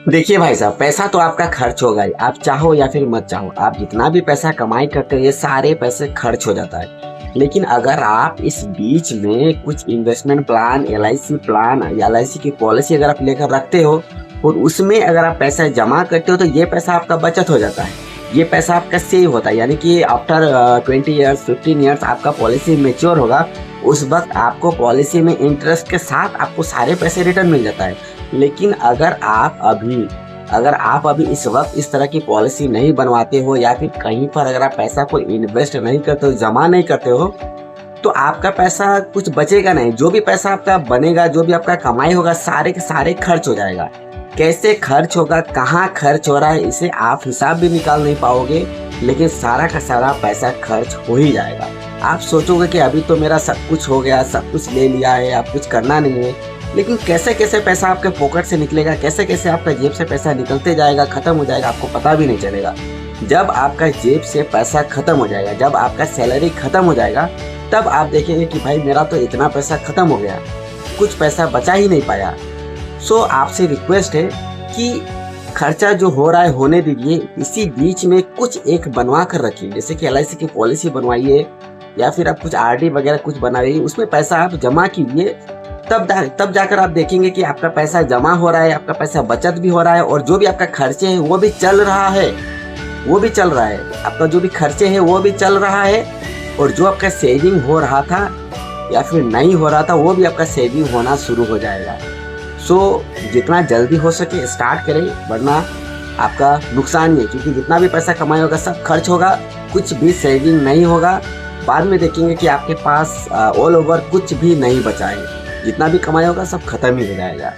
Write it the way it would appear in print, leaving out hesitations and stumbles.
देखिए भाई साहब, पैसा तो आपका खर्च होगा ही, आप चाहो या फिर मत चाहो। आप जितना भी पैसा कमाई करते हो ये सारे पैसे खर्च हो जाता है। लेकिन अगर आप इस बीच में कुछ इन्वेस्टमेंट प्लान, एलआईसी प्लान या एलआईसी की पॉलिसी अगर आप लेकर रखते हो और उसमें अगर आप पैसा जमा करते हो तो ये पैसा आपका बचत हो जाता है। ये पैसा आपका सेव होता है, यानी कि आफ्टर 20 ईयर्स 15 ईयर्स आपका पॉलिसी मेच्योर होगा। उस वक्त आपको पॉलिसी में इंटरेस्ट के साथ आपको सारे पैसे रिटर्न मिल जाता है। लेकिन अगर आप अभी इस वक्त इस तरह की पॉलिसी नहीं बनवाते हो या फिर कहीं पर अगर आप पैसा को इन्वेस्ट नहीं करते हो, जमा नहीं करते हो, तो आपका पैसा कुछ बचेगा नहीं। जो भी पैसा आपका बनेगा, जो भी आपका कमाई होगा, सारे के सारे खर्च हो जाएगा। कैसे खर्च होगा, कहाँ खर्च हो रहा है, इसे आप हिसाब भी निकाल नहीं पाओगे। लेकिन सारा का सारा पैसा खर्च हो ही जाएगा। आप सोचोगे कि अभी तो मेरा सब कुछ हो गया, सब कुछ ले लिया है, अब कुछ करना नहीं है। लेकिन कैसे कैसे पैसा आपके पॉकेट से निकलेगा, कैसे कैसे आपका जेब से पैसा निकलते जाएगा, खत्म हो जाएगा, आपको पता भी नहीं चलेगा। जब आपका जेब से पैसा खत्म हो जाएगा, जब आपका सैलरी खत्म हो जाएगा, तब आप देखेंगे कि भाई मेरा तो इतना पैसा खत्म हो गया, कुछ पैसा बचा ही नहीं पाया। सो आपसे रिक्वेस्ट है कि खर्चा जो हो रहा है होने दीजिए, इसी बीच में कुछ एक बनवा कर रखिए। जैसे कि एलआईसी की पॉलिसी बनवाइए या फिर आप कुछ आरडी वगैरह कुछ बनाइए, उसमें पैसा आप जमा कीजिए। तब जाकर आप देखेंगे कि आपका पैसा जमा हो रहा है, आपका पैसा बचत भी हो रहा है और जो भी आपका खर्चे है वो भी चल रहा है, वो भी चल रहा है। आपका जो भी खर्चे है वो भी चल रहा है और जो आपका सेविंग हो रहा था या फिर नहीं हो रहा था वो भी आपका सेविंग होना शुरू हो जाएगा। सो जितना जल्दी हो सके स्टार्ट करें, वरना आपका नुकसान ही है। क्योंकि जितना भी पैसा कमाया होगा सब खर्च होगा, कुछ भी सेविंग नहीं होगा। बाद में देखेंगे कि आपके पास ऑल ओवर कुछ भी नहीं बचा है। जितना भी कमाया होगा सब खत्म ही हो जाएगा।